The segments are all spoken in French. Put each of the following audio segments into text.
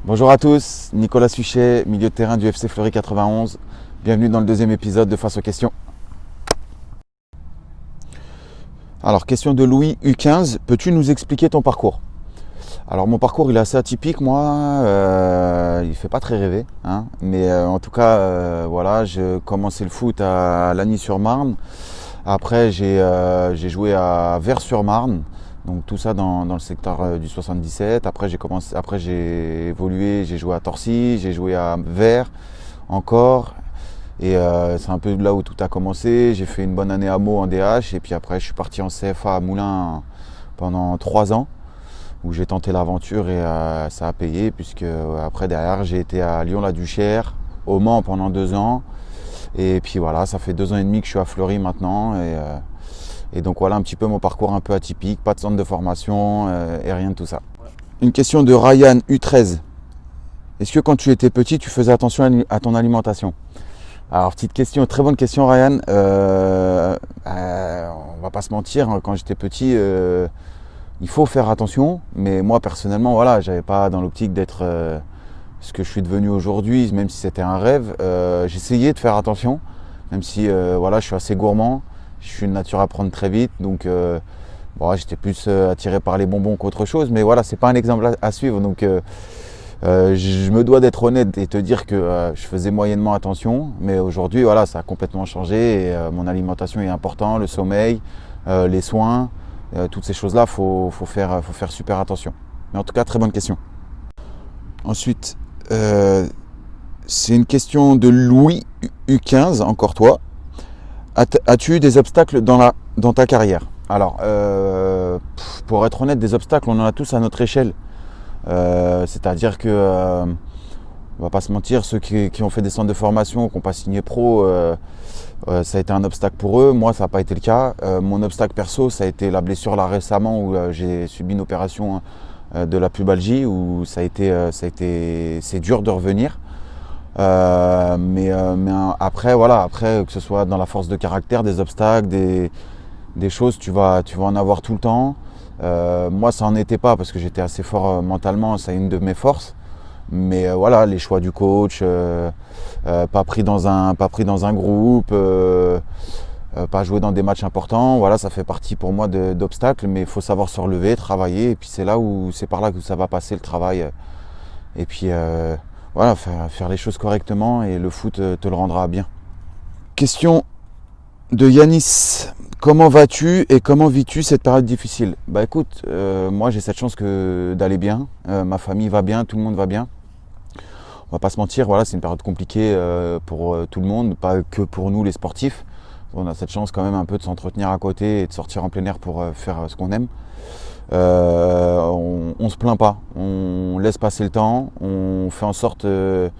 Bonjour à tous, Nicolas Suchet, milieu de terrain du FC Fleury 91. Bienvenue dans le deuxième épisode de Face aux questions. Alors, question de Louis U15, peux-tu nous expliquer ton parcours? Alors, mon parcours il est assez atypique, moi, il ne fait pas très rêver, hein, mais en tout cas, voilà, j'ai commencé le foot à Lagny-sur-Marne. Après, j'ai joué à Vers-sur-Marne. Donc tout ça dans le secteur du 77. Après j'ai évolué, j'ai joué à Torcy, j'ai joué à Vers encore. Et c'est un peu là où tout a commencé. J'ai fait une bonne année à Meaux en DH. Et puis après je suis parti en CFA à Moulins pendant 3 ans. Où j'ai tenté l'aventure et ça a payé. Puisque après derrière j'ai été à Lyon-la-Duchère, au Mans pendant 2 ans. Et puis voilà, ça fait 2 ans et demi que je suis à Fleury maintenant. Et donc voilà un petit peu mon parcours un peu atypique, pas de centre de formation et rien de tout ça. Une question de Ryan U13. Est-ce que quand tu étais petit, tu faisais attention à ton alimentation? Alors petite question, très bonne question Ryan. On va pas se mentir, hein, quand j'étais petit, il faut faire attention. Mais moi personnellement, voilà, j'avais pas dans l'optique d'être ce que je suis devenu aujourd'hui, même si c'était un rêve. J'essayais de faire attention, même si voilà, je suis assez gourmand. Je suis une nature à prendre très vite, donc j'étais plus attiré par les bonbons qu'autre chose. Mais voilà, c'est pas un exemple à suivre. Donc je me dois d'être honnête et te dire que je faisais moyennement attention. Mais aujourd'hui, voilà, ça a complètement changé. Et mon alimentation est importante, le sommeil, les soins, toutes ces choses-là, faut faire super attention. Mais en tout cas, très bonne question. Ensuite, c'est une question de Louis U15, encore toi. As-tu eu des obstacles dans ta carrière? Alors, pour être honnête, des obstacles, on en a tous à notre échelle. C'est-à-dire que, on va pas se mentir, ceux qui ont fait des centres de formation, qui n'ont pas signé pro, ça a été un obstacle pour eux. Moi, ça n'a pas été le cas. Mon obstacle perso, ça a été la blessure là récemment où j'ai subi une opération de la pubalgie où c'est dur de revenir. Mais après, voilà, que ce soit dans la force de caractère, des obstacles, des choses, tu vas en avoir tout le temps. Moi, ça n'en était pas parce que j'étais assez fort mentalement, c'est une de mes forces. Mais voilà, les choix du coach, pas pris dans un groupe, pas jouer dans des matchs importants, voilà, ça fait partie pour moi d'obstacles. Mais il faut savoir se relever, travailler, et puis c'est par là que ça va passer le travail. Et puis voilà, faire les choses correctement et le foot te le rendra bien. Question de Yanis. Comment vas-tu et comment vis-tu cette période difficile? Bah écoute, moi j'ai cette chance d'aller bien. Ma famille va bien, tout le monde va bien. On va pas se mentir, voilà, c'est une période compliquée pour tout le monde, pas que pour nous les sportifs. On a cette chance quand même un peu de s'entretenir à côté et de sortir en plein air pour faire ce qu'on aime. On se plaint pas, on laisse passer le temps, on fait en sorte de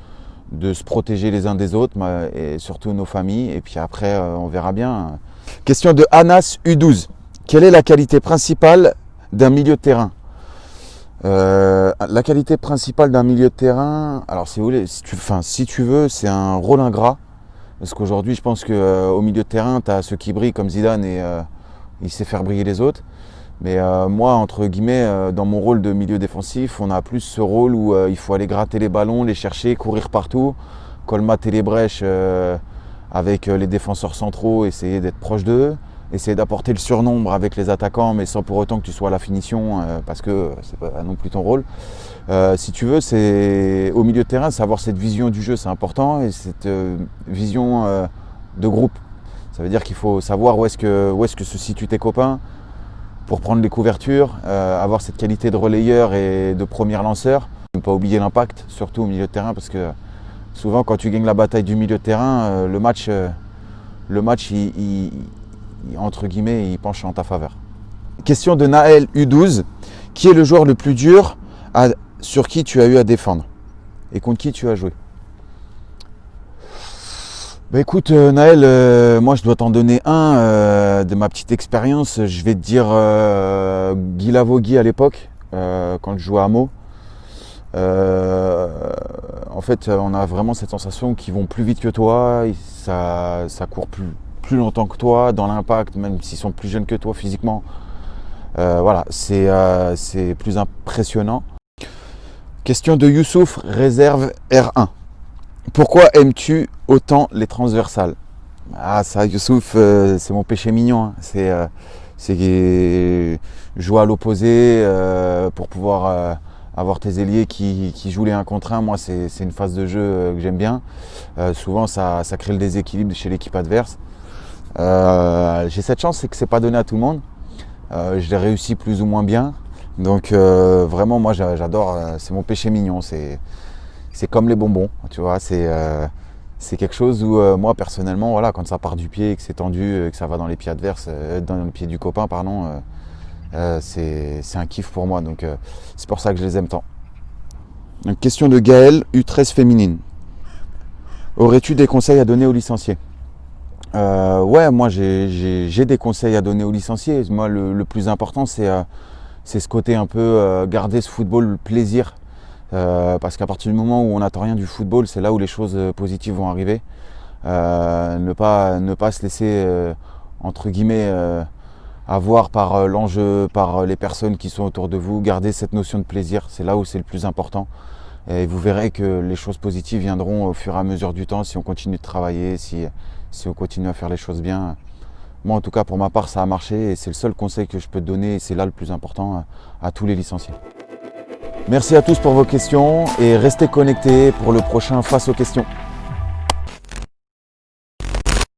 se protéger les uns des autres et surtout nos familles, et puis après on verra bien. Question de Anas U12. Quelle est la qualité principale d'un milieu de terrain? La qualité principale d'un milieu de terrain, alors si tu veux, c'est un rôle ingrat. Parce qu'aujourd'hui, je pense qu'au milieu de terrain, tu as ceux qui brillent comme Zidane et il sait faire briller les autres. Mais moi, entre guillemets, dans mon rôle de milieu défensif, on a plus ce rôle où il faut aller gratter les ballons, les chercher, courir partout, colmater les brèches avec les défenseurs centraux, essayer d'être proche d'eux, essayer d'apporter le surnombre avec les attaquants, mais sans pour autant que tu sois à la finition, parce que c'est pas non plus ton rôle. Si tu veux, c'est au milieu de terrain, savoir cette vision du jeu, c'est important, et cette vision de groupe. Ça veut dire qu'il faut savoir où est-ce que se situent tes copains pour prendre les couvertures, avoir cette qualité de relayeur et de premier lanceur. Ne pas oublier l'impact, surtout au milieu de terrain, parce que souvent quand tu gagnes la bataille du milieu de terrain, le match entre guillemets, il penche en ta faveur. Question de Naël U12. Qui est le joueur le plus dur sur qui tu as eu à défendre et contre qui tu as joué? Bah écoute Naël, moi je dois t'en donner un de ma petite expérience. Je vais te dire Guy Lavogui à l'époque, quand je jouais à Meaux. En fait, on a vraiment cette sensation qu'ils vont plus vite que toi, ça court plus longtemps que toi dans l'impact, même s'ils sont plus jeunes que toi physiquement. Voilà, c'est plus impressionnant. Question de Youssouf, réserve R1. Pourquoi aimes-tu autant les transversales? Ah ça Youssouf, c'est mon péché mignon. Hein. C'est jouer à l'opposé pour pouvoir avoir tes ailiers qui jouent les 1 contre 1. Moi c'est une phase de jeu que j'aime bien. Souvent ça crée le déséquilibre chez l'équipe adverse. J'ai cette chance, c'est que c'est pas donné à tout le monde. Je l'ai réussi plus ou moins bien. Donc vraiment moi j'adore, c'est mon péché mignon. C'est comme les bonbons, tu vois, c'est quelque chose où moi personnellement, voilà, quand ça part du pied et que c'est tendu, que ça va dans les pieds adverses, dans les pieds du copain, pardon, c'est un kiff pour moi. Donc c'est pour ça que je les aime tant. Donc, question de Gaëlle, U13 féminine. Aurais-tu des conseils à donner aux licenciés? Ouais, moi j'ai des conseils à donner aux licenciés. Moi le plus important c'est ce côté un peu garder ce football plaisir. Parce qu'à partir du moment où on n'attend rien du football, c'est là où les choses positives vont arriver. Ne pas se laisser, entre guillemets, avoir par l'enjeu, par les personnes qui sont autour de vous. Garder cette notion de plaisir, c'est là où c'est le plus important. Et vous verrez que les choses positives viendront au fur et à mesure du temps si on continue de travailler, si on continue à faire les choses bien. Moi, en tout cas, pour ma part, ça a marché et c'est le seul conseil que je peux te donner et c'est là le plus important à tous les licenciés. Merci à tous pour vos questions et restez connectés pour le prochain Face aux questions.